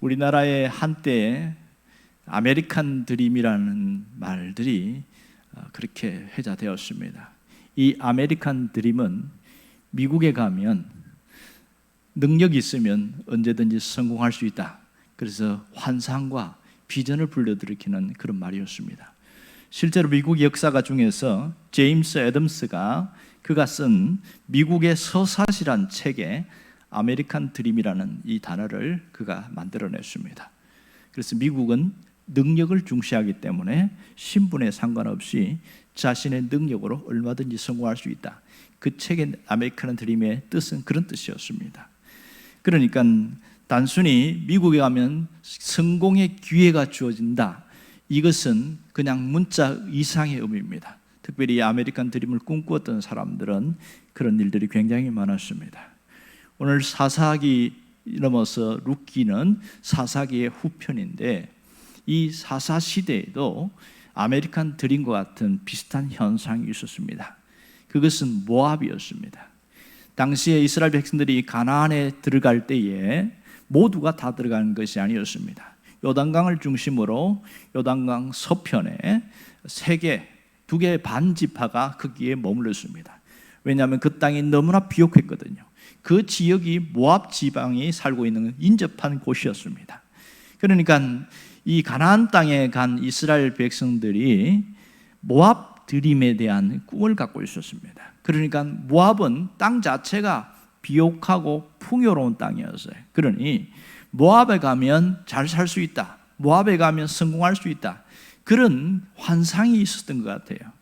우리나라의 한때 아메리칸 드림이라는 말들이 그렇게 회자되었습니다. 이 아메리칸 드림은 미국에 가면 능력이 있으면 언제든지 성공할 수 있다. 그래서 환상과 비전을 불러일으키는 그런 말이었습니다. 실제로 미국 역사가 중에서 제임스 애덤스가 그가 쓴 미국의 서사시란 책에 아메리칸 드림이라는 이 단어를 그가 만들어냈습니다. 그래서 미국은 능력을 중시하기 때문에 신분에 상관없이 자신의 능력으로 얼마든지 성공할 수 있다. 그 책의 아메리칸 드림의 뜻은 그런 뜻이었습니다. 그러니까 단순히 미국에 가면 성공의 기회가 주어진다, 이것은 그냥 문자 이상의 의미입니다. 특별히 아메리칸 드림을 꿈꾸었던 사람들은 그런 일들이 굉장히 많았습니다. 오늘 사사기 넘어서 룻기는 사사기의 후편인데, 이 사사 시대에도 아메리칸 드림과 같은 비슷한 현상이 있었습니다. 그것은 모압이었습니다. 당시에 이스라엘 백성들이 가나안에 들어갈 때에 모두가 다 들어가는 것이 아니었습니다. 요단강을 중심으로 요단강 서편에 두 개의 반지파가 거기에 머물렀습니다. 왜냐하면 그 땅이 너무나 비옥했거든요. 그 지역이 모압 지방이 살고 있는 인접한 곳이었습니다. 그러니까 이 가나안 땅에 간 이스라엘 백성들이 모압 드림에 대한 꿈을 갖고 있었습니다. 그러니까 모압은 땅 자체가 비옥하고 풍요로운 땅이었어요. 그러니 모압에 가면 잘 살 수 있다, 모압에 가면 성공할 수 있다, 그런 환상이 있었던 것 같아요.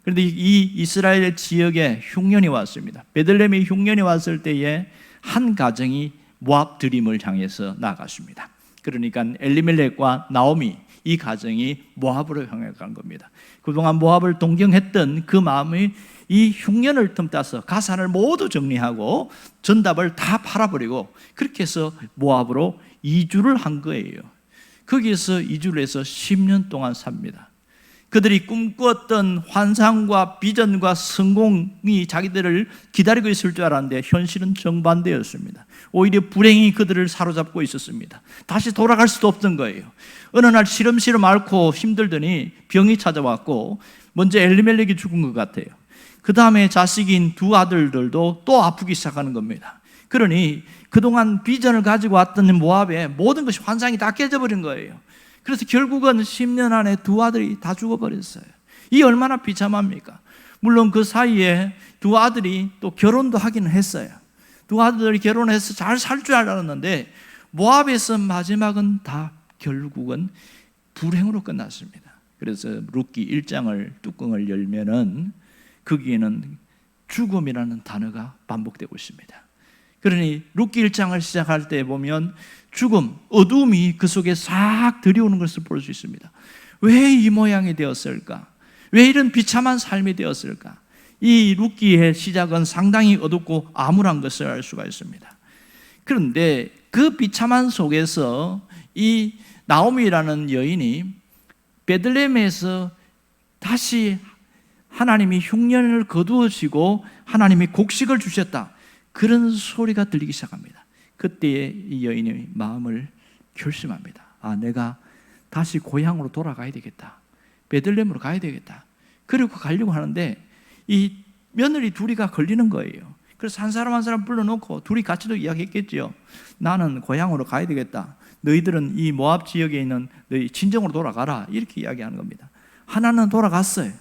그런데 이 이스라엘 지역에 흉년이 왔습니다. 베들레헴에 흉년이 왔을 때에 한 가정이 모압 드림을 향해서 나아갔습니다. 그러니까 엘리멜렉과 나오미, 이 가정이 모압으로 향해 간 겁니다. 그동안 모압을 동경했던 그 마음이 이 흉년을 틈타서 가산을 모두 정리하고 전답을 다 팔아버리고 그렇게 해서 모압으로 이주를 한 거예요. 거기에서 이주를 해서 10년 동안 삽니다. 그들이 꿈꾸었던 환상과 비전과 성공이 자기들을 기다리고 있을 줄 알았는데 현실은 정반대였습니다. 오히려 불행이 그들을 사로잡고 있었습니다. 다시 돌아갈 수도 없던 거예요. 어느 날 시름시름 앓고 힘들더니 병이 찾아왔고, 먼저 엘리멜렉이 죽은 것 같아요. 그 다음에 자식인 두 아들들도 또 아프기 시작하는 겁니다. 그러니 그동안 비전을 가지고 왔던 모압의 모든 것이 환상이 다 깨져버린 거예요. 그래서 결국은 10년 안에 두 아들이 다 죽어버렸어요. 이 얼마나 비참합니까? 물론 그 사이에 두 아들이 또 결혼도 하기는 했어요. 두 아들이 결혼해서 잘 살 줄 알았는데 모압에서 마지막은 다 결국은 불행으로 끝났습니다. 그래서 룻기 1장을 뚜껑을 열면은 거기에는 죽음이라는 단어가 반복되고 있습니다. 그러니 룻기 1장을 시작할 때 보면 죽음, 어둠이 그 속에 싹 들이오는 것을 볼 수 있습니다. 왜 이 모양이 되었을까? 왜 이런 비참한 삶이 되었을까? 이 룻기의 시작은 상당히 어둡고 암울한 것을 알 수가 있습니다. 그런데 그 비참한 속에서 이 나오미라는 여인이 베들레헴에서 다시 하나님이 흉년을 거두어지고 하나님이 곡식을 주셨다, 그런 소리가 들리기 시작합니다. 그때에 이 여인의 마음을 결심합니다. 내가 다시 고향으로 돌아가야 되겠다, 베들레헴으로 가야 되겠다. 그리고 가려고 하는데 이 며느리 둘이가 걸리는 거예요. 그래서 한 사람 한 사람 불러놓고 둘이 같이도 이야기했겠죠. 나는 고향으로 가야 되겠다, 너희들은 이 모압 지역에 있는 너희 친정으로 돌아가라, 이렇게 이야기하는 겁니다. 하나는 돌아갔어요.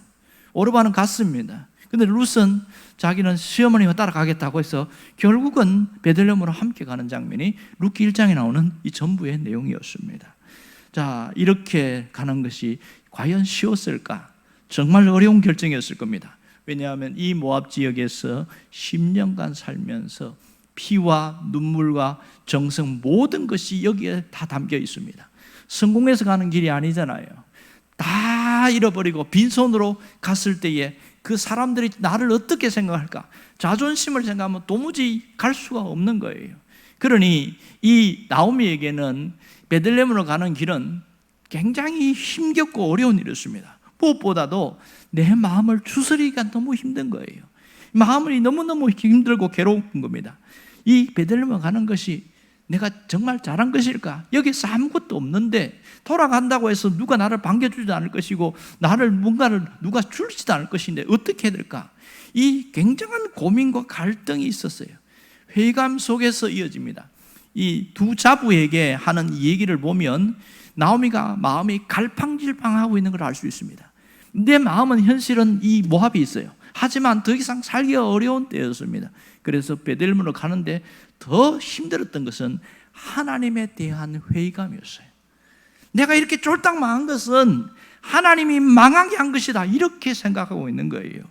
오르바는 갔습니다. 근데 룻은 자기는 시어머니가 따라가겠다고 해서 결국은 베들레헴으로 함께 가는 장면이 룻기 1장에 나오는 이 전부의 내용이었습니다. 자, 이렇게 가는 것이 과연 쉬웠을까? 정말 어려운 결정이었을 겁니다. 왜냐하면 이 모압 지역에서 10년간 살면서 피와 눈물과 정성, 모든 것이 여기에 다 담겨 있습니다. 성공해서 가는 길이 아니잖아요. 다 잃어버리고 빈손으로 갔을 때에 그 사람들이 나를 어떻게 생각할까? 자존심을 생각하면 도무지 갈 수가 없는 거예요. 그러니 이 나오미에게는 베들레헴으로 가는 길은 굉장히 힘겹고 어려운 일이었습니다. 무엇보다도 내 마음을 추스리기가 너무 힘든 거예요. 마음이 너무너무 힘들고 괴로운 겁니다. 이 베들레헴으로 가는 것이 내가 정말 잘한 것일까? 여기서 아무것도 없는데 돌아간다고 해서 누가 나를 반겨주지 않을 것이고 나를 뭔가를 누가 줄지도 않을 것인데 어떻게 해야 될까? 이 굉장한 고민과 갈등이 있었어요. 회의감 속에서 이어집니다. 이 두 자부에게 하는 이 얘기를 보면 나오미가 마음이 갈팡질팡하고 있는 걸 알 수 있습니다. 내 마음은 현실은 이 모압이 있어요. 하지만 더 이상 살기가 어려운 때였습니다. 그래서 베들레헴으로 가는데 더 힘들었던 것은 하나님에 대한 회의감이었어요. 내가 이렇게 쫄딱 망한 것은 하나님이 망하게 한 것이다, 이렇게 생각하고 있는 거예요.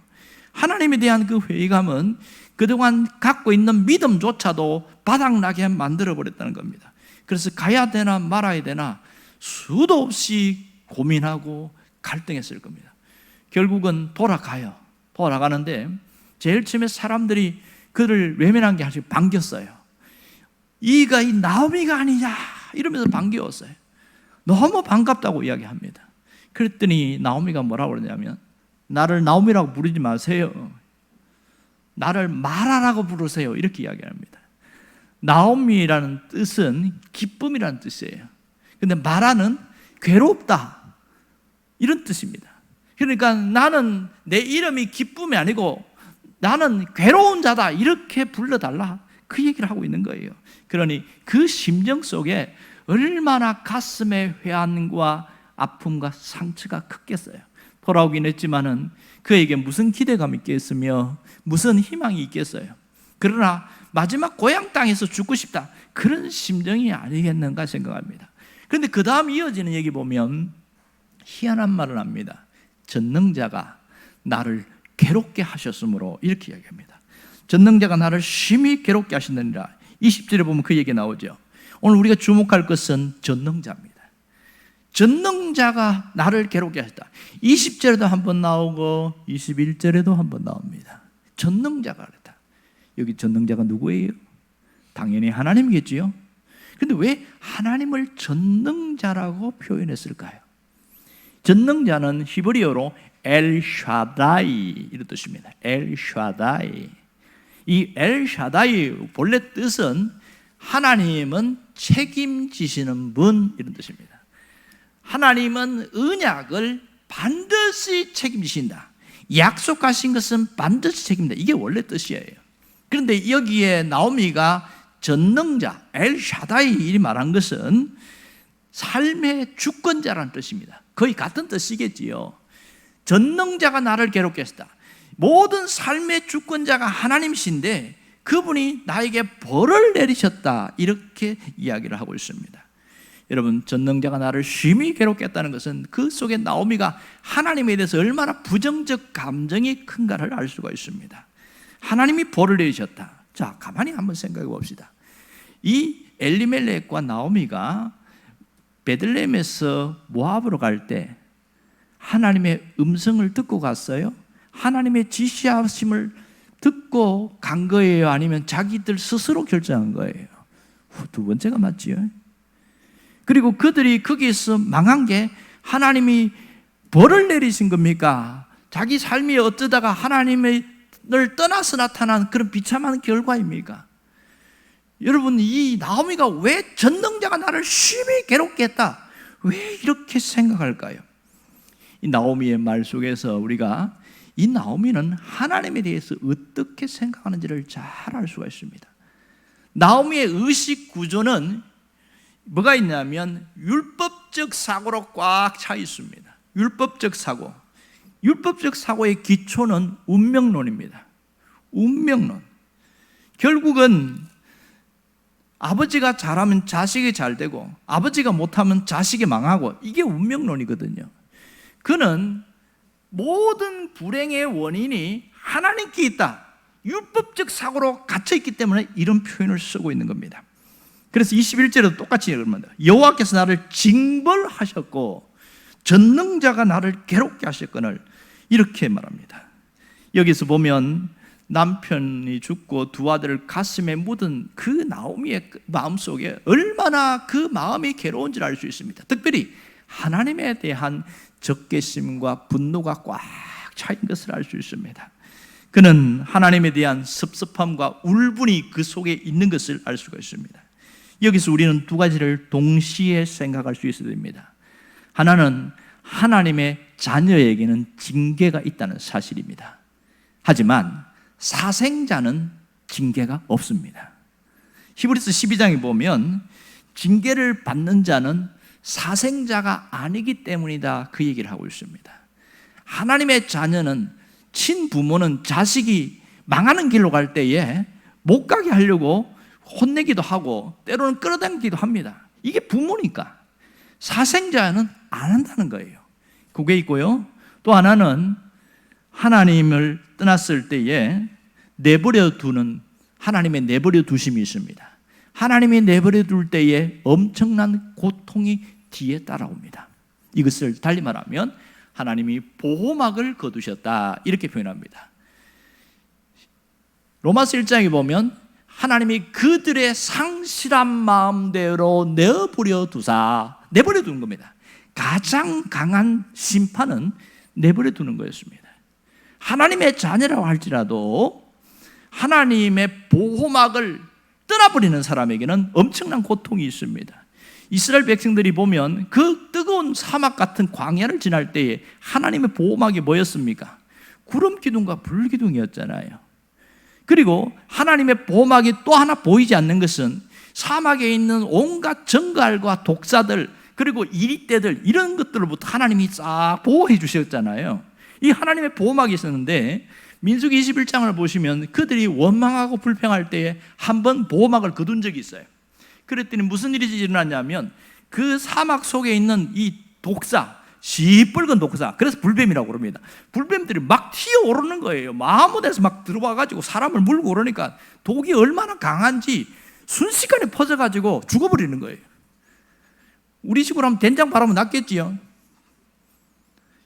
하나님에 대한 그 회의감은 그동안 갖고 있는 믿음조차도 바닥나게 만들어버렸다는 겁니다. 그래서 가야 되나 말아야 되나 수도 없이 고민하고 갈등했을 겁니다. 결국은 돌아가요. 돌아가는데 제일 처음에 사람들이 그를 외면한 게 아니라 반겼어요. 이가 이 나오미가 아니냐 이러면서 반겨웠어요. 너무 반갑다고 이야기합니다. 그랬더니 나오미가 뭐라고 그러냐면 나를 나오미라고 부르지 마세요. 나를 마라라고 부르세요. 이렇게 이야기합니다. 나오미라는 뜻은 기쁨이라는 뜻이에요. 근데 마라는 괴롭다 이런 뜻입니다. 그러니까 나는 내 이름이 기쁨이 아니고 나는 괴로운 자다 이렇게 불러달라 그 얘기를 하고 있는 거예요. 그러니 그 심정 속에 얼마나 가슴의 회한과 아픔과 상처가 크겠어요. 돌아오긴 했지만은 그에게 무슨 기대감이 있겠으며 무슨 희망이 있겠어요. 그러나 마지막 고향 땅에서 죽고 싶다 그런 심정이 아니겠는가 생각합니다. 그런데 그 다음 이어지는 얘기 보면 희한한 말을 합니다. 전능자가 나를 괴롭게 하셨으므로 이렇게 이야기합니다. 전능자가 나를 심히 괴롭게 하시느니라. 20절에 보면 그 얘기 나오죠. 오늘 우리가 주목할 것은 전능자입니다. 전능자가 나를 괴롭게 하셨다. 20절에도 한번 나오고 21절에도 한번 나옵니다. 전능자가 그랬다. 여기 전능자가 누구예요? 당연히 하나님이겠지요. 그런데 왜 하나님을 전능자라고 표현했을까요? 전능자는 히브리어로 엘샤다이 이런 뜻입니다. 엘샤다이. 이 엘샤다이 본래 뜻은 하나님은 책임지시는 분 이런 뜻입니다. 하나님은 언약을 반드시 책임지신다. 약속하신 것은 반드시 책임진다. 이게 원래 뜻이에요. 그런데 여기에 나오미가 전능자 엘샤다이 말한 것은 삶의 주권자라는 뜻입니다. 거의 같은 뜻이겠지요. 전능자가 나를 괴롭게 했다. 모든 삶의 주권자가 하나님이신데 그분이 나에게 벌을 내리셨다 이렇게 이야기를 하고 있습니다. 여러분, 전능자가 나를 심히 괴롭게 했다는 것은 그 속에 나오미가 하나님에 대해서 얼마나 부정적 감정이 큰가를 알 수가 있습니다. 하나님이 벌을 내리셨다. 자, 가만히 한번 생각해 봅시다. 이 엘리멜렉과 나오미가 베들레헴에서 모압으로 갈 때 하나님의 음성을 듣고 갔어요? 하나님의 지시하심을 듣고 간 거예요? 아니면 자기들 스스로 결정한 거예요? 두 번째가 맞지요. 그리고 그들이 거기에서 망한 게 하나님이 벌을 내리신 겁니까? 자기 삶이 어쩌다가 하나님을 떠나서 나타난 그런 비참한 결과입니까? 여러분, 이 나오미가 왜 전능자가 나를 심히 괴롭게 했다? 왜 이렇게 생각할까요? 이 나오미의 말 속에서 우리가 이 나오미는 하나님에 대해서 어떻게 생각하는지를 잘 알 수가 있습니다. 나오미의 의식 구조는 뭐가 있냐면 율법적 사고로 꽉 차 있습니다. 율법적 사고. 율법적 사고의 기초는 운명론입니다. 운명론. 결국은 아버지가 잘하면 자식이 잘 되고 아버지가 못하면 자식이 망하고 이게 운명론이거든요. 그는 모든 불행의 원인이 하나님께 있다. 율법적 사고로 갇혀있기 때문에 이런 표현을 쓰고 있는 겁니다. 그래서 21절에도 똑같이 얘기합니다. 여호와께서 나를 징벌하셨고 전능자가 나를 괴롭게 하셨거늘 이렇게 말합니다. 여기서 보면 남편이 죽고 두 아들을 가슴에 묻은 그 나오미의 마음속에 얼마나 그 마음이 괴로운지를 알 수 있습니다. 특별히 하나님에 대한 적개심과 분노가 꽉 차인 것을 알 수 있습니다. 그는 하나님에 대한 섭섭함과 울분이 그 속에 있는 것을 알 수가 있습니다. 여기서 우리는 두 가지를 동시에 생각할 수 있어야 됩니다. 하나는 하나님의 자녀에게는 징계가 있다는 사실입니다. 하지만 사생자는 징계가 없습니다. 히브리서 12장에 보면 징계를 받는 자는 사생자가 아니기 때문이다, 그 얘기를 하고 있습니다. 하나님의 자녀는, 친부모는 자식이 망하는 길로 갈 때에 못 가게 하려고 혼내기도 하고 때로는 끌어당기기도 합니다. 이게 부모니까. 사생자는 안 한다는 거예요. 그게 있고요. 또 하나는 하나님을 떠났을 때에 내버려 두는, 하나님의 내버려 두심이 있습니다. 하나님이 내버려 둘 때에 엄청난 고통이 뒤에 따라옵니다. 이것을 달리 말하면 하나님이 보호막을 거두셨다, 이렇게 표현합니다. 로마서 1장에 보면 하나님이 그들의 상실한 마음대로 내버려 두는 겁니다. 가장 강한 심판은 내버려 두는 거였습니다. 하나님의 자녀라고 할지라도 하나님의 보호막을 떠나버리는 사람에게는 엄청난 고통이 있습니다. 이스라엘 백성들이 보면 그 뜨거운 사막 같은 광야를 지날 때에 하나님의 보호막이 뭐였습니까? 구름 기둥과 불 기둥이었잖아요. 그리고 하나님의 보호막이 또 하나 보이지 않는 것은 사막에 있는 온갖 정갈과 독사들, 그리고 이리떼들, 이런 것들로부터 하나님이 싹 보호해 주셨잖아요. 이 하나님의 보호막이 있었는데 민수기 21장을 보시면 그들이 원망하고 불평할 때에 한 번 보호막을 거둔 적이 있어요. 그랬더니 무슨 일이 일어났냐면 그 사막 속에 있는 이 독사, 시뻘건 독사, 그래서 불뱀이라고 그럽니다. 불뱀들이 막 튀어오르는 거예요. 아무 데서 막 들어와가지고 사람을 물고 오르니까 독이 얼마나 강한지 순식간에 퍼져가지고 죽어버리는 거예요. 우리 식으로 하면 된장 바르면 낫겠지요.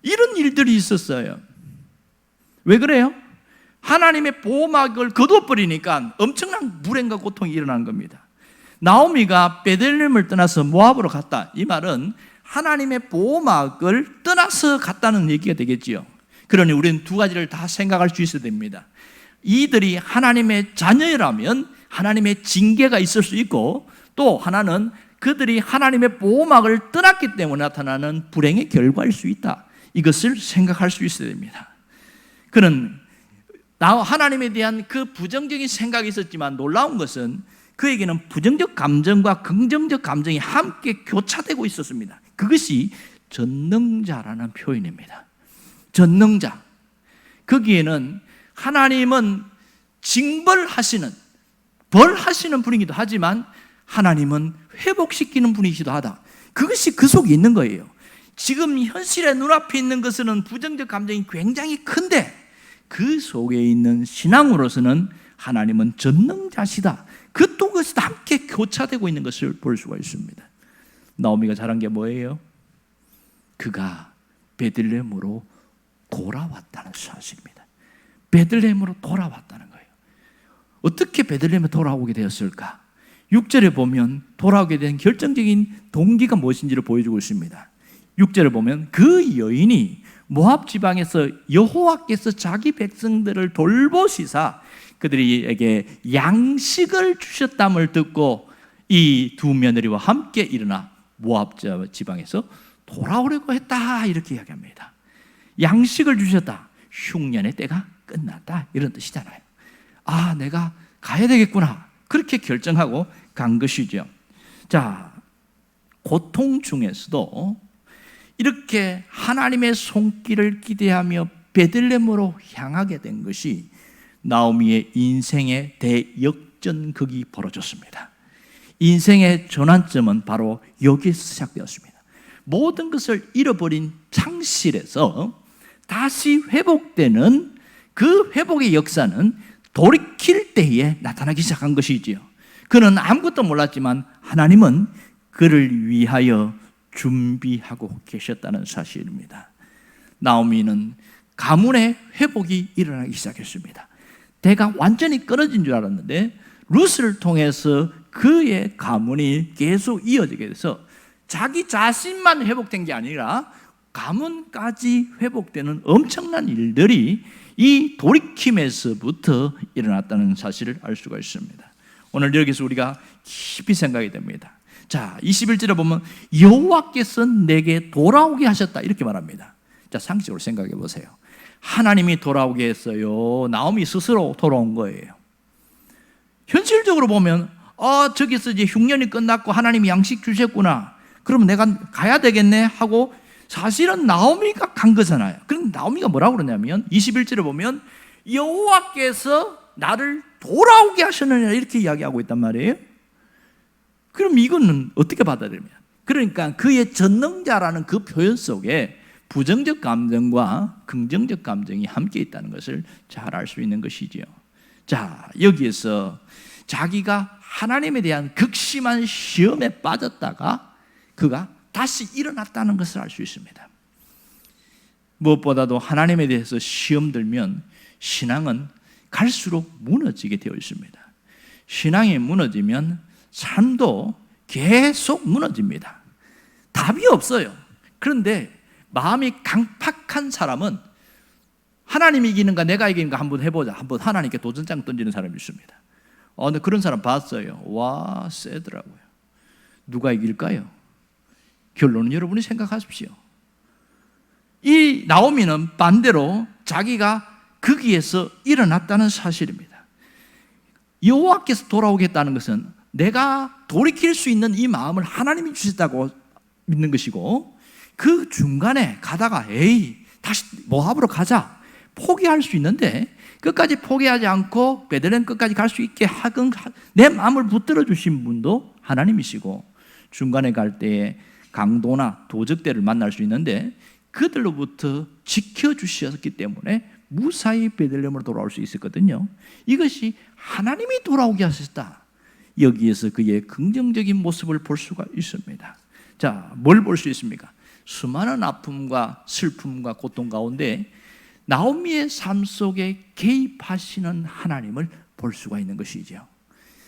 이런 일들이 있었어요. 왜 그래요? 하나님의 보호막을 거둬버리니까 엄청난 불행과 고통이 일어나는 겁니다. 나오미가 베들레헴을 떠나서 모압으로 갔다, 이 말은 하나님의 보호막을 떠나서 갔다는 얘기가 되겠지요. 그러니 우리는 두 가지를 다 생각할 수 있어야 됩니다. 이들이 하나님의 자녀라면 하나님의 징계가 있을 수 있고, 또 하나는 그들이 하나님의 보호막을 떠났기 때문에 나타나는 불행의 결과일 수 있다, 이것을 생각할 수 있어야 됩니다. 그는 하나님에 대한 그 부정적인 생각이 있었지만 놀라운 것은 그에게는 부정적 감정과 긍정적 감정이 함께 교차되고 있었습니다. 그것이 전능자라는 표현입니다. 전능자. 거기에는 하나님은 징벌하시는, 벌하시는 분이기도 하지만 하나님은 회복시키는 분이기도 하다. 그것이 그 속에 있는 거예요. 지금 현실의 눈앞에 있는 것은 부정적 감정이 굉장히 큰데 그 속에 있는 신앙으로서는 하나님은 전능자시다, 그 또 그것이 함께 교차되고 있는 것을 볼 수가 있습니다. 나오미가 잘한 게 뭐예요? 그가 베들레헴으로 돌아왔다는 사실입니다. 베들레헴으로 돌아왔다는 거예요. 어떻게 베들레헴에 돌아오게 되었을까? 6절에 보면 돌아오게 된 결정적인 동기가 무엇인지를 보여주고 있습니다. 6절을 보면 그 여인이 모압 지방에서 여호와께서 자기 백성들을 돌보시사 그들에게 양식을 주셨담을 듣고 이 두 며느리와 함께 일어나 모압 지방에서 돌아오려고 했다, 이렇게 이야기합니다. 양식을 주셨다, 흉년의 때가 끝났다, 이런 뜻이잖아요. 아, 내가 가야 되겠구나, 그렇게 결정하고 간 것이죠. 자, 고통 중에서도 이렇게 하나님의 손길을 기대하며 베들레헴으로 향하게 된 것이 나오미의 인생의 대역전극이 벌어졌습니다. 인생의 전환점은 바로 여기에서 시작되었습니다. 모든 것을 잃어버린 창실에서 다시 회복되는 그 회복의 역사는 돌이킬 때에 나타나기 시작한 것이지요. 그는 아무것도 몰랐지만 하나님은 그를 위하여 준비하고 계셨다는 사실입니다. 나오미는 가문의 회복이 일어나기 시작했습니다. 대가 완전히 끊어진 줄 알았는데 룻을 통해서 그의 가문이 계속 이어지게 돼서 자기 자신만 회복된 게 아니라 가문까지 회복되는 엄청난 일들이 이 돌이킴에서부터 일어났다는 사실을 알 수가 있습니다. 오늘 여기서 우리가 깊이 생각이 됩니다. 자, 21절에 보면 여호와께서 내게 돌아오게 하셨다 이렇게 말합니다. 자, 상식적으로 생각해 보세요. 하나님이 돌아오게 했어요? 나오미 스스로 돌아온 거예요? 현실적으로 보면 저기서 이제 흉년이 끝났고 하나님이 양식 주셨구나, 그러면 내가 가야 되겠네 하고 사실은 나오미가 간 거잖아요. 그럼 나오미가 뭐라고 그러냐면 21절에 보면 여호와께서 나를 돌아오게 하셨느냐 이렇게 이야기하고 있단 말이에요. 그럼 이거는 어떻게 받아들이냐? 그러니까 그의 전능자라는 그 표현 속에 부정적 감정과 긍정적 감정이 함께 있다는 것을 잘 알 수 있는 것이지요. 자, 여기에서 자기가 하나님에 대한 극심한 시험에 빠졌다가 그가 다시 일어났다는 것을 알 수 있습니다. 무엇보다도 하나님에 대해서 시험 들면 신앙은 갈수록 무너지게 되어 있습니다. 신앙이 무너지면 삶도 계속 무너집니다. 답이 없어요. 그런데 마음이 강팍한 사람은 하나님이 이기는가 내가 이기는가 한번 해보자, 한번 하나님께 도전장 던지는 사람이 있습니다. 근데 그런 사람 봤어요. 와, 세더라고요. 누가 이길까요? 결론은 여러분이 생각하십시오. 이 나오미는 반대로 자기가 거기에서 일어났다는 사실입니다. 여호와께서 돌아오겠다는 것은 내가 돌이킬 수 있는 이 마음을 하나님이 주셨다고 믿는 것이고, 그 중간에 가다가 다시 모압으로 가자 포기할 수 있는데 끝까지 포기하지 않고 베들레헴 끝까지 갈 수 있게 하건 내 마음을 붙들어 주신 분도 하나님이시고, 중간에 갈 때에 강도나 도적들을 만날 수 있는데 그들로부터 지켜주셨기 때문에 무사히 베들레헴으로 돌아올 수 있었거든요. 이것이 하나님이 돌아오게 하셨다. 여기에서 그의 긍정적인 모습을 볼 수가 있습니다. 자, 뭘 볼 수 있습니까? 수많은 아픔과 슬픔과 고통 가운데 나오미의 삶 속에 개입하시는 하나님을 볼 수가 있는 것이죠.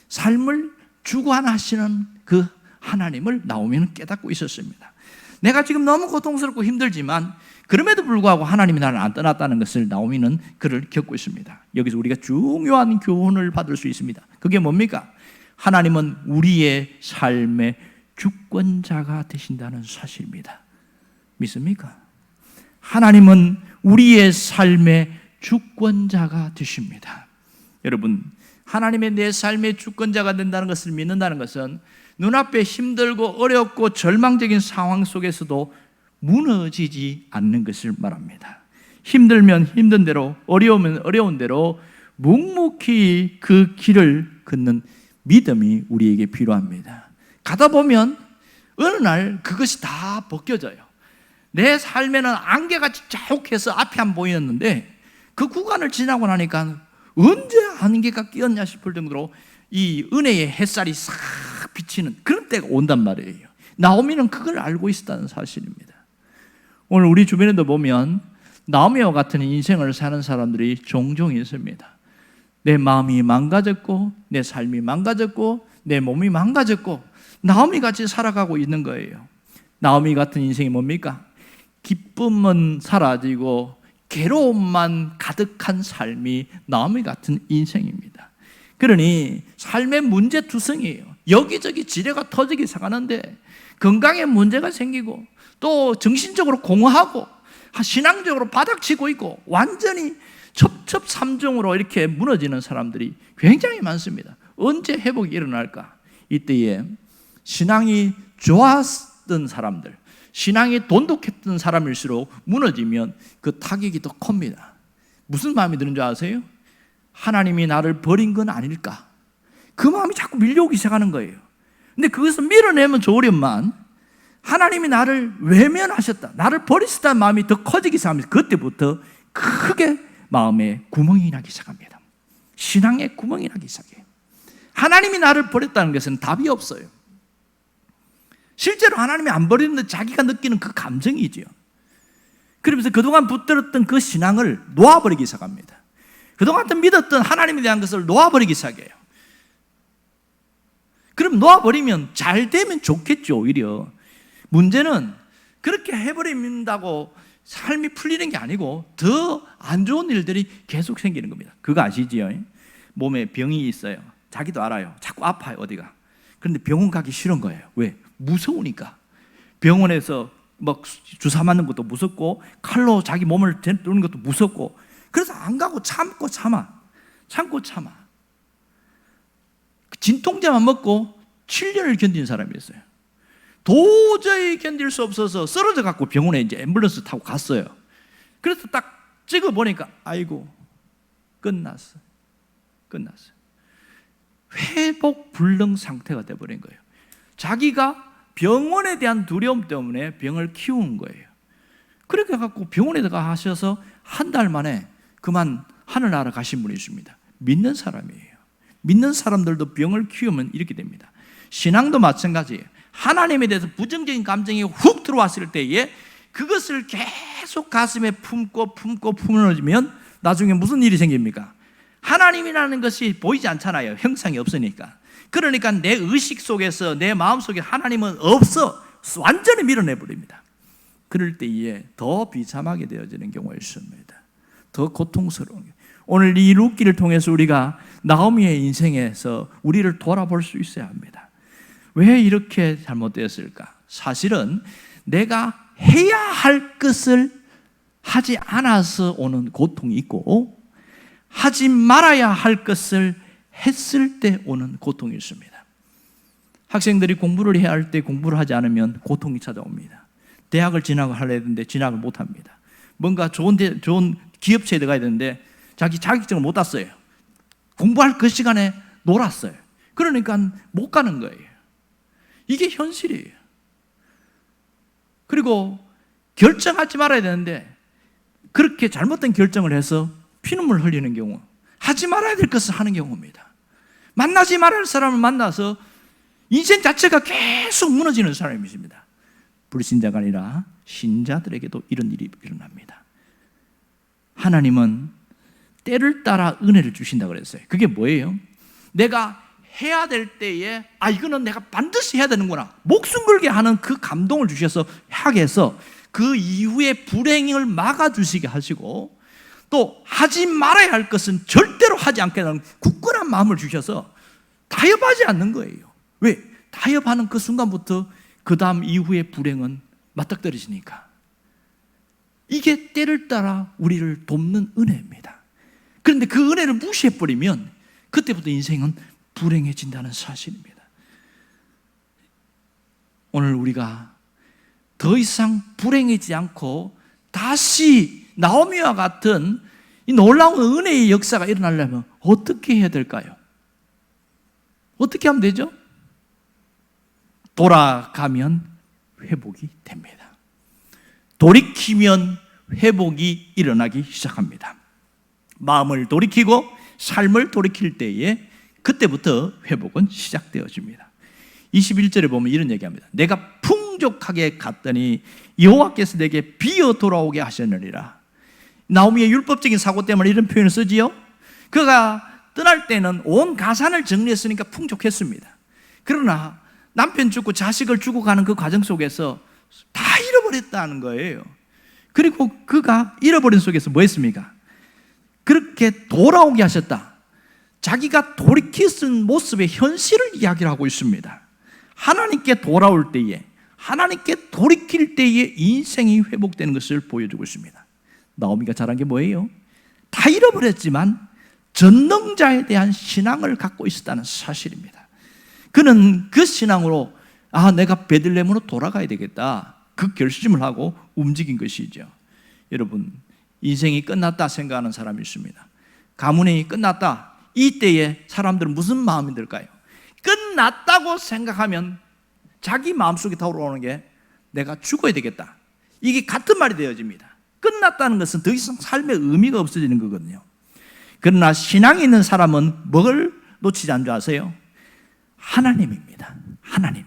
삶을 주관하시는 그 하나님을 나오미는 깨닫고 있었습니다. 내가 지금 너무 고통스럽고 힘들지만 그럼에도 불구하고 하나님이 나를 안 떠났다는 것을 나오미는 그를 겪고 있습니다. 여기서 우리가 중요한 교훈을 받을 수 있습니다. 그게 뭡니까? 하나님은 우리의 삶의 주권자가 되신다는 사실입니다. 믿습니까? 하나님은 우리의 삶의 주권자가 되십니다. 여러분, 하나님의 내 삶의 주권자가 된다는 것을 믿는다는 것은 눈앞에 힘들고 어렵고 절망적인 상황 속에서도 무너지지 않는 것을 말합니다. 힘들면 힘든 대로, 어려우면 어려운 대로 묵묵히 그 길을 걷는 믿음이 우리에게 필요합니다. 가다 보면 어느 날 그것이 다 벗겨져요. 내 삶에는 안개같이 자욱해서 앞이 안 보이었는데 그 구간을 지나고 나니까 언제 안개가 끼었냐 싶을 정도로 이 은혜의 햇살이 싹 비치는 그런 때가 온단 말이에요. 나오미는 그걸 알고 있었다는 사실입니다. 오늘 우리 주변에도 보면 나오미와 같은 인생을 사는 사람들이 종종 있습니다. 내 마음이 망가졌고 내 삶이 망가졌고 내 몸이 망가졌고 나오미 같이 살아가고 있는 거예요. 나오미 같은 인생이 뭡니까? 기쁨은 사라지고 괴로움만 가득한 삶이 나오미 같은 인생입니다. 그러니 삶의 문제투성이에요. 여기저기 지뢰가 터지기 시작하는데 건강에 문제가 생기고 또 정신적으로 공허하고 신앙적으로 바닥치고 있고 완전히 첩첩삼중으로 이렇게 무너지는 사람들이 굉장히 많습니다. 언제 회복이 일어날까? 이때에 신앙이 좋았던 사람들, 신앙이 돈독했던 사람일수록 무너지면 그 타격이 더 큽니다. 무슨 마음이 드는 줄 아세요? 하나님이 나를 버린 건 아닐까? 그 마음이 자꾸 밀려오기 시작하는 거예요. 근데 그것을 밀어내면 좋으련만 하나님이 나를 외면하셨다, 나를 버리셨다는 마음이 더 커지기 시작합니다. 그때부터 크게 마음에 구멍이 나기 시작합니다. 신앙에 구멍이 나기 시작해요. 하나님이 나를 버렸다는 것은 답이 없어요. 실제로 하나님이 안 버리는데 자기가 느끼는 그 감정이지요. 그러면서 그동안 붙들었던 그 신앙을 놓아버리기 시작합니다. 그동안 믿었던 하나님에 대한 것을 놓아버리기 시작해요. 그럼 놓아버리면 잘 되면 좋겠죠. 오히려 문제는 그렇게 해버린다고 삶이 풀리는 게 아니고 더 안 좋은 일들이 계속 생기는 겁니다. 그거 아시지요? 몸에 병이 있어요. 자기도 알아요. 자꾸 아파요, 어디가. 그런데 병원 가기 싫은 거예요. 왜? 무서우니까. 병원에서 막 주사 맞는 것도 무섭고 칼로 자기 몸을 뚫는 것도 무섭고, 그래서 안 가고 참고 참아. 진통제만 먹고 7년을 견딘 사람이었어요. 도저히 견딜 수 없어서 쓰러져 갖고 병원에 이제 앰뷸런스 타고 갔어요. 그래서 딱 찍어 보니까 아이고, 끝났어. 회복 불능 상태가 돼버린 거예요. 자기가 병원에 대한 두려움 때문에 병을 키운 거예요. 그렇게 갖고 병원에 가셔서 한 달 만에 그만 하늘나라 가신 분이 있습니다. 믿는 사람이에요. 믿는 사람들도 병을 키우면 이렇게 됩니다. 신앙도 마찬가지예요. 하나님에 대해서 부정적인 감정이 훅 들어왔을 때에 그것을 계속 가슴에 품어지면 나중에 무슨 일이 생깁니까? 하나님이라는 것이 보이지 않잖아요. 형상이 없으니까. 그러니까 내 의식 속에서, 내 마음 속에 하나님은 없어. 완전히 밀어내버립니다. 그럴 때에 더 비참하게 되어지는 경우가 있습니다. 더 고통스러운 게. 오늘 이 룻기를 통해서 우리가 나오미의 인생에서 우리를 돌아볼 수 있어야 합니다. 왜 이렇게 잘못되었을까? 사실은 내가 해야 할 것을 하지 않아서 오는 고통이 있고, 하지 말아야 할 것을 했을 때 오는 고통이 있습니다. 학생들이 공부를 해야 할 때 공부를 하지 않으면 고통이 찾아옵니다. 대학을 진학을 하려야 되는데 진학을 못합니다. 뭔가 좋은 기업체에 들어가야 되는데 자기 자격증을 못 땄어요. 공부할 그 시간에 놀았어요. 그러니까 못 가는 거예요. 이게 현실이에요. 그리고 결정하지 말아야 되는데 그렇게 잘못된 결정을 해서 피눈물 흘리는 경우, 하지 말아야 될 것을 하는 경우입니다. 만나지 말아야 할 사람을 만나서 인생 자체가 계속 무너지는 사람이 있습니다. 불신자가 아니라 신자들에게도 이런 일이 일어납니다. 하나님은 때를 따라 은혜를 주신다고 그랬어요. 그게 뭐예요? 내가 해야 될 때에 이거는 내가 반드시 해야 되는구나, 목숨 걸게 하는 그 감동을 주셔서 하게 해서 그 이후에 불행을 막아주시게 하시고, 또 하지 말아야 할 것은 절대로 하지 않게 하는 굳건한 마음을 주셔서 타협하지 않는 거예요. 왜? 타협하는 그 순간부터 그 다음 이후의 불행은 맞닥뜨리시니까. 이게 때를 따라 우리를 돕는 은혜입니다. 그런데 그 은혜를 무시해버리면 그때부터 인생은 불행해진다는 사실입니다. 오늘 우리가 더 이상 불행해지지 않고 다시 나오미와 같은 이 놀라운 은혜의 역사가 일어나려면 어떻게 해야 될까요? 어떻게 하면 되죠? 돌아가면 회복이 됩니다. 돌이키면 회복이 일어나기 시작합니다. 마음을 돌이키고 삶을 돌이킬 때에 그때부터 회복은 시작되어집니다. 21절에 보면 이런 얘기합니다. 내가 풍족하게 갔더니 여호와께서 내게 비어 돌아오게 하셨느니라. 나오미의 율법적인 사고 때문에 이런 표현을 쓰지요. 그가 떠날 때는 온 가산을 정리했으니까 풍족했습니다. 그러나 남편 죽고 자식을 주고 가는 그 과정 속에서 다 잃어버렸다는 거예요. 그리고 그가 잃어버린 속에서 뭐 했습니까? 그렇게 돌아오게 하셨다. 자기가 돌이키는 모습의 현실을 이야기를 하고 있습니다. 하나님께 돌아올 때에, 하나님께 돌이킬 때에 인생이 회복되는 것을 보여주고 있습니다. 나오미가 잘한 게 뭐예요? 다 잃어버렸지만 전능자에 대한 신앙을 갖고 있었다는 사실입니다. 그는 그 신앙으로 내가 베들레헴으로 돌아가야 되겠다, 그 결심을 하고 움직인 것이죠. 여러분, 인생이 끝났다 생각하는 사람이 있습니다. 가문이 끝났다, 이때에 사람들은 무슨 마음이 들까요? 끝났다고 생각하면 자기 마음속에 타오르는 게 내가 죽어야 되겠다, 이게 같은 말이 되어집니다. 끝났다는 것은 더 이상 삶의 의미가 없어지는 거거든요. 그러나 신앙이 있는 사람은 뭘 놓치지 않는 줄 아세요? 하나님입니다. 하나님.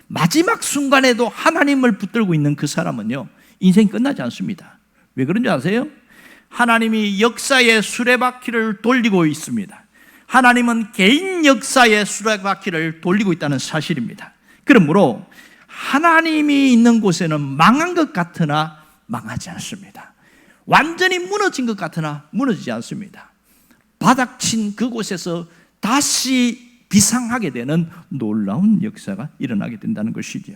마지막 순간에도 하나님을 붙들고 있는 그 사람은요, 인생이 끝나지 않습니다. 왜 그런지 아세요? 하나님이 역사의 수레바퀴를 돌리고 있습니다. 하나님은 개인 역사의 수레바퀴를 돌리고 있다는 사실입니다. 그러므로 하나님이 있는 곳에는 망한 것 같으나 망하지 않습니다. 완전히 무너진 것 같으나 무너지지 않습니다. 바닥친 그곳에서 다시 비상하게 되는 놀라운 역사가 일어나게 된다는 것이죠.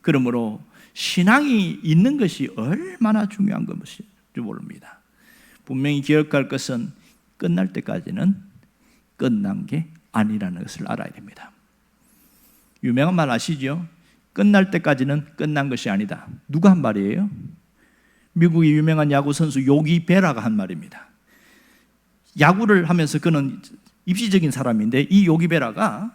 그러므로 신앙이 있는 것이 얼마나 중요한 것인지 모릅니다. 분명히 기억할 것은 끝날 때까지는 끝난 게 아니라는 것을 알아야 됩니다. 유명한 말 아시죠? 끝날 때까지는 끝난 것이 아니다. 누가 한 말이에요? 미국의 유명한 야구 선수 요기 베라가 한 말입니다. 야구를 하면서 그는 입시적인 사람인데, 이 요기 베라가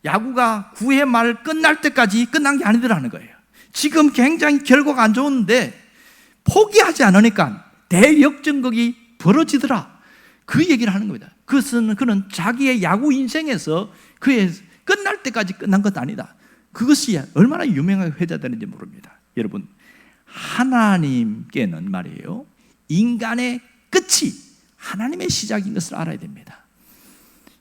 야구가 9회 말 끝날 때까지 끝난 게 아니더라는 거예요. 지금 굉장히 결과가 안 좋은데 포기하지 않으니까 대역전극이 벌어지더라. 그 얘기를 하는 겁니다. 그것은 그는 자기의 야구 인생에서 그의 끝날 때까지 끝난 것 아니다. 그것이 얼마나 유명하게 회자되는지 모릅니다. 여러분, 하나님께는 말이에요, 인간의 끝이 하나님의 시작인 것을 알아야 됩니다.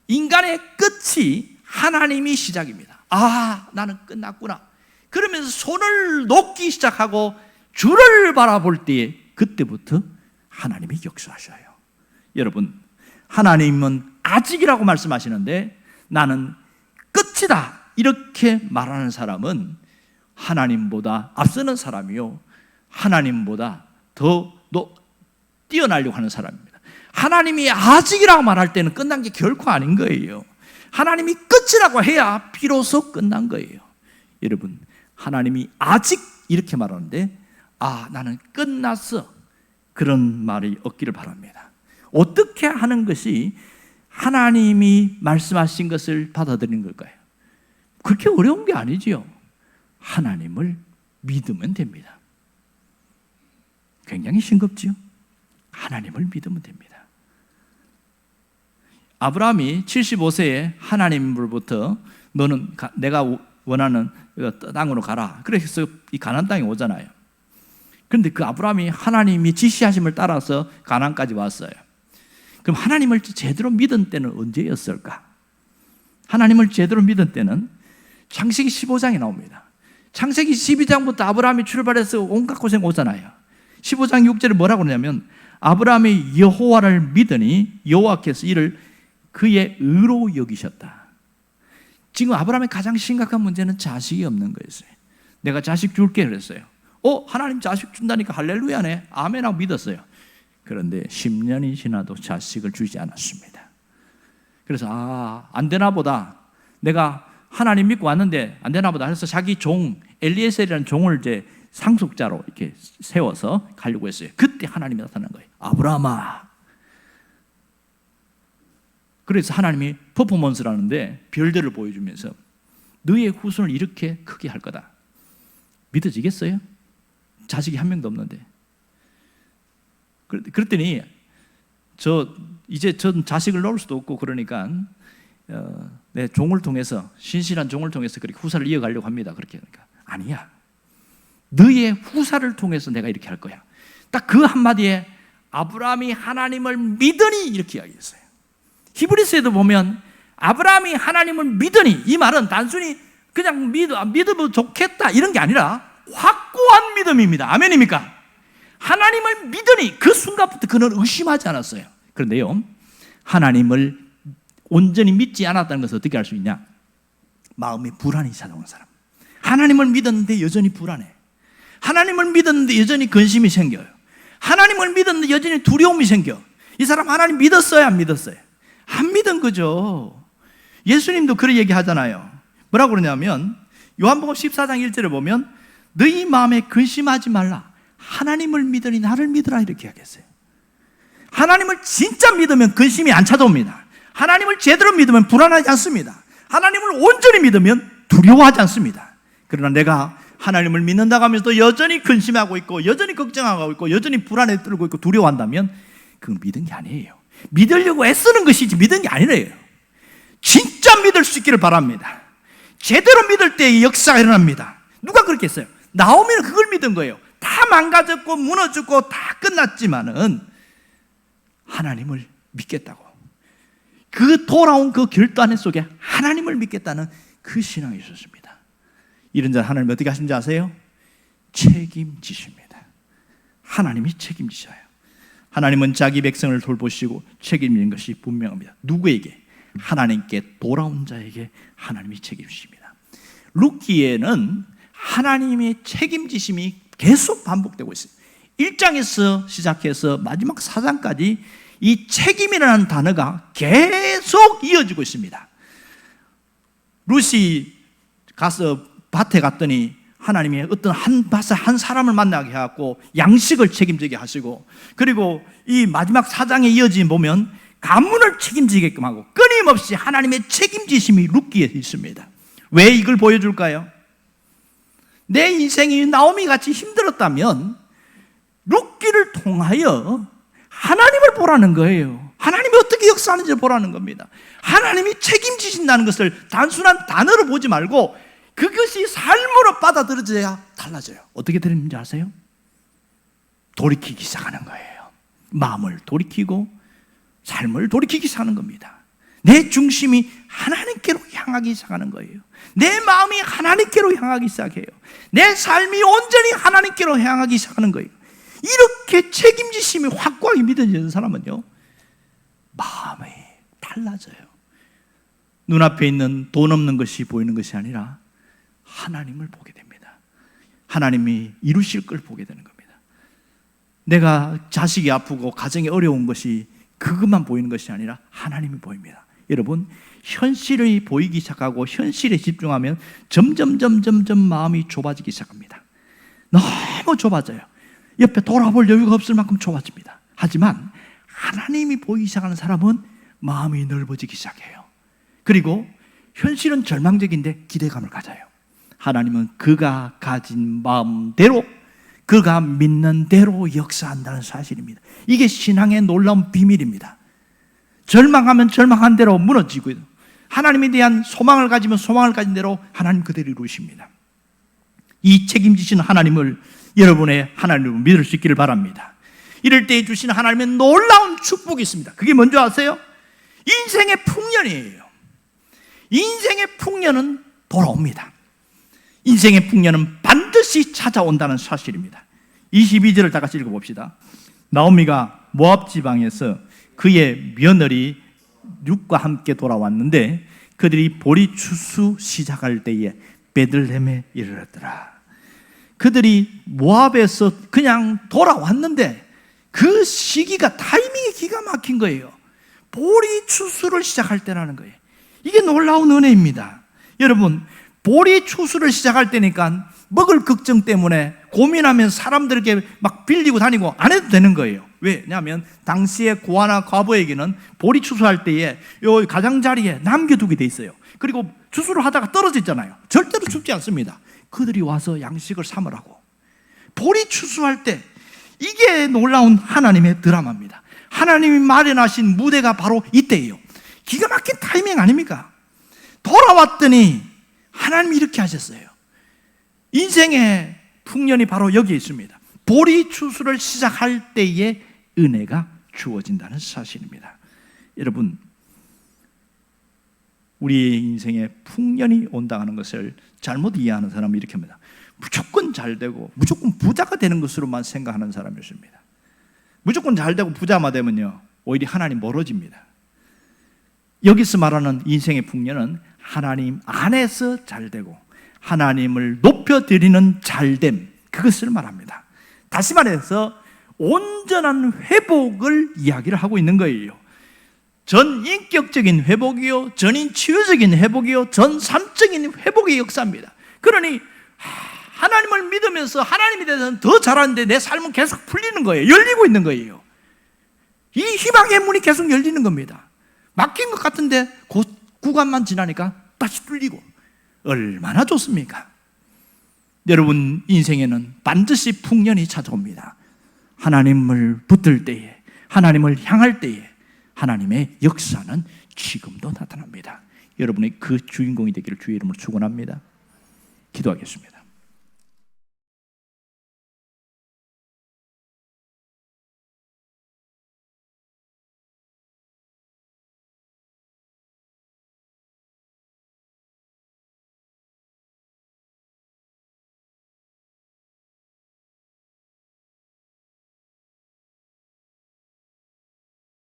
인간의 끝이 하나님이 시작입니다. 아, 나는 끝났구나. 그러면서 손을 놓기 시작하고 주를 바라볼 때에 그때부터 하나님이 역사하셔요. 여러분, 하나님은 아직이라고 말씀하시는데 나는 끝이다 이렇게 말하는 사람은 하나님보다 앞서는 사람이요, 하나님보다 더 뛰어나려고 하는 사람입니다. 하나님이 아직이라고 말할 때는 끝난 게 결코 아닌 거예요. 하나님이 끝이라고 해야 비로소 끝난 거예요. 여러분, 하나님이 아직 이렇게 말하는데 아, 나는 끝났어, 그런 말이 없기를 바랍니다. 어떻게 하는 것이 하나님이 말씀하신 것을 받아들이는 걸까요? 그렇게 어려운 게 아니지요. 하나님을 믿으면 됩니다. 굉장히 싱겁지요. 하나님을 믿으면 됩니다. 아브라함이 75세에 하나님으로부터 너는 내가 원하는 땅으로 가라, 그래서 이 가나안 땅에 오잖아요. 그런데 그 아브라함이 하나님이 지시하심을 따라서 가나안까지 왔어요. 그럼 하나님을 제대로 믿은 때는 언제였을까? 하나님을 제대로 믿은 때는 창세기 15장에 나옵니다. 창세기 12장부터 아브라함이 출발해서 온갖 고생 오잖아요. 15장 6절에 뭐라고 그러냐면 아브라함이 여호와를 믿으니 여호와께서 이를 그의 의로 여기셨다. 지금 아브라함의 가장 심각한 문제는 자식이 없는 거였어요. 내가 자식 줄게 그랬어요. 하나님 자식 준다니까 할렐루야네, 아멘하고 믿었어요. 그런데 10년이 지나도 자식을 주지 않았습니다. 그래서 안 되나 보다, 내가 하나님 믿고 왔는데 안 되나 보다 해서 자기 종 엘리에셀이라는 종을 이제 상속자로 이렇게 세워서 가려고 했어요. 그때 하나님이 나타난 거예요. 아브라함아. 그래서 하나님이 퍼포먼스라는데 별들을 보여주면서 너의 후손을 이렇게 크게 할 거다. 믿어지겠어요? 자식이 한 명도 없는데. 그랬더니 이제 전 자식을 낳을 수도 없고 그러니까 내 종을 통해서, 신실한 종을 통해서 그렇게 후사를 이어가려고 합니다. 그렇게 하니까 아니야, 너의 후사를 통해서 내가 이렇게 할 거야. 딱 그 한마디에 아브라함이 하나님을 믿으니 이렇게 이야기했어요. 히브리서에도 보면 아브라함이 하나님을 믿으니, 이 말은 단순히 그냥 믿으면 좋겠다 이런 게 아니라 확고한 믿음입니다. 아멘입니까? 하나님을 믿으니 그 순간부터 그는 의심하지 않았어요. 그런데요, 하나님을 온전히 믿지 않았다는 것을 어떻게 알 수 있냐? 마음에 불안이 찾아오는 사람. 하나님을 믿었는데 여전히 불안해. 하나님을 믿었는데 여전히 근심이 생겨요. 하나님을 믿었는데 여전히 두려움이 생겨. 이 사람 하나님 믿었어요, 안 믿었어요? 안 믿은 거죠. 예수님도 그런 얘기 하잖아요. 뭐라고 그러냐면 요한복음 14장 1절에 보면 너희 마음에 근심하지 말라, 하나님을 믿으니 나를 믿으라, 이렇게 하겠어요. 하나님을 진짜 믿으면 근심이 안 찾아옵니다. 하나님을 제대로 믿으면 불안하지 않습니다. 하나님을 온전히 믿으면 두려워하지 않습니다. 그러나 내가 하나님을 믿는다고 하면서도 여전히 근심하고 있고 여전히 걱정하고 있고 여전히 불안에 떨고 있고 두려워한다면 그건 믿은 게 아니에요. 믿으려고 애쓰는 것이지 믿은 게 아니래요. 진짜 믿을 수 있기를 바랍니다. 제대로 믿을 때 역사가 일어납니다. 누가 그렇게 했어요? 나오미는 그걸 믿은 거예요. 다 망가졌고 무너졌고 다 끝났지만은 하나님을 믿겠다고, 그 돌아온 그 결단 속에 하나님을 믿겠다는 그 신앙이 있었습니다. 이런 자 하나님 어떻게 하시는지 아세요? 책임지십니다. 하나님이 책임지셔요. 하나님은 자기 백성을 돌보시고 책임지는 것이 분명합니다. 누구에게? 하나님께 돌아온 자에게 하나님이 책임지십니다. 룻기에는 하나님의 책임지심이 계속 반복되고 있어요. 1장에서 시작해서 마지막 4장까지 이 책임이라는 단어가 계속 이어지고 있습니다. 룻이 가서 밭에 갔더니 하나님이 어떤 한 사람을 만나게 해갖고 양식을 책임지게 하시고, 그리고 이 마지막 4장에 이어진 보면 가문을 책임지게끔 하고, 끊임없이 하나님의 책임지심이 룻기에 있습니다. 왜 이걸 보여줄까요? 내 인생이 나오미 같이 힘들었다면 룻기를 통하여 하나님을 보라는 거예요. 하나님이 어떻게 역사하는지를 보라는 겁니다. 하나님이 책임지신다는 것을 단순한 단어로 보지 말고 그것이 삶으로 받아들여져야 달라져요. 어떻게 되는지 아세요? 돌이키기 시작하는 거예요. 마음을 돌이키고 삶을 돌이키기 시작하는 겁니다. 내 중심이 하나님께로 향하기 시작하는 거예요. 내 마음이 하나님께로 향하기 시작해요. 내 삶이 온전히 하나님께로 향하기 시작하는 거예요. 이렇게 책임지심이 확고하게 믿어지는 사람은요, 마음이 달라져요. 눈앞에 있는 돈 없는 것이 보이는 것이 아니라 하나님을 보게 됩니다. 하나님이 이루실 걸 보게 되는 겁니다. 내가 자식이 아프고 가정이 어려운 것이 그것만 보이는 것이 아니라 하나님이 보입니다. 여러분, 현실이 보이기 시작하고 현실에 집중하면 점점 마음이 좁아지기 시작합니다. 너무 좁아져요. 옆에 돌아볼 여유가 없을 만큼 좁아집니다. 하지만 하나님이 보이기 시작하는 사람은 마음이 넓어지기 시작해요. 그리고 현실은 절망적인데 기대감을 가져요. 하나님은 그가 가진 마음대로, 그가 믿는 대로 역사한다는 사실입니다. 이게 신앙의 놀라운 비밀입니다. 절망하면 절망한 대로 무너지고요, 하나님에 대한 소망을 가지면 소망을 가진 대로 하나님 그대로 이루십니다. 이 책임지시는 하나님을, 여러분의 하나님을 믿을 수 있기를 바랍니다. 이럴 때 주시는 하나님의 놀라운 축복이 있습니다. 그게 뭔지 아세요? 인생의 풍년이에요. 인생의 풍년은 돌아옵니다. 인생의 풍년은 반드시 찾아온다는 사실입니다. 22절을 다 같이 읽어봅시다. 나오미가 모압 지방에서 그의 며느리 룻과 함께 돌아왔는데 그들이 보리 추수 시작할 때에 베들레헴에 이르렀더라. 그들이 모압에서 그냥 돌아왔는데 그 시기가, 타이밍이 기가 막힌 거예요. 보리 추수를 시작할 때라는 거예요. 이게 놀라운 은혜입니다. 여러분, 보리 추수를 시작할 때니까 먹을 걱정 때문에 고민하면서 사람들에게 막 빌리고 다니고 안 해도 되는 거예요. 왜냐하면 당시의 고아나 과부에게는 보리 추수할 때에 요 가장자리에 남겨두게 돼 있어요. 그리고 추수를 하다가 떨어졌잖아요. 절대로 죽지 않습니다. 그들이 와서 양식을 삼으라고. 보리 추수할 때, 이게 놀라운 하나님의 드라마입니다. 하나님이 마련하신 무대가 바로 이때예요. 기가 막힌 타이밍 아닙니까? 돌아왔더니 하나님이 이렇게 하셨어요. 인생의 풍년이 바로 여기에 있습니다. 보리 추수를 시작할 때에 은혜가 주어진다는 사실입니다. 여러분, 우리의 인생에 풍년이 온다는 것을 잘못 이해하는 사람은 이렇게 합니다. 무조건 잘 되고 무조건 부자가 되는 것으로만 생각하는 사람이 있습니다. 무조건 잘 되고 부자만 되면요, 오히려 하나님 멀어집니다. 여기서 말하는 인생의 풍년은 하나님 안에서 잘 되고 하나님을 높여드리는 잘됨, 그것을 말합니다. 다시 말해서 온전한 회복을 이야기를 하고 있는 거예요. 전 인격적인 회복이요, 전인 치유적인 회복이요, 전 삶적인 회복의 역사입니다. 그러니 하나님을 믿으면서 하나님에 대해서는 더 잘하는데 내 삶은 계속 풀리는 거예요. 열리고 있는 거예요. 이 희망의 문이 계속 열리는 겁니다. 막힌 것 같은데 그 구간만 지나니까 다시 뚫리고, 얼마나 좋습니까? 여러분 인생에는 반드시 풍년이 찾아옵니다. 하나님을 붙들 때에, 하나님을 향할 때에 하나님의 역사는 지금도 나타납니다. 여러분의 그 주인공이 되기를 주의 이름으로 축원합니다. 기도하겠습니다.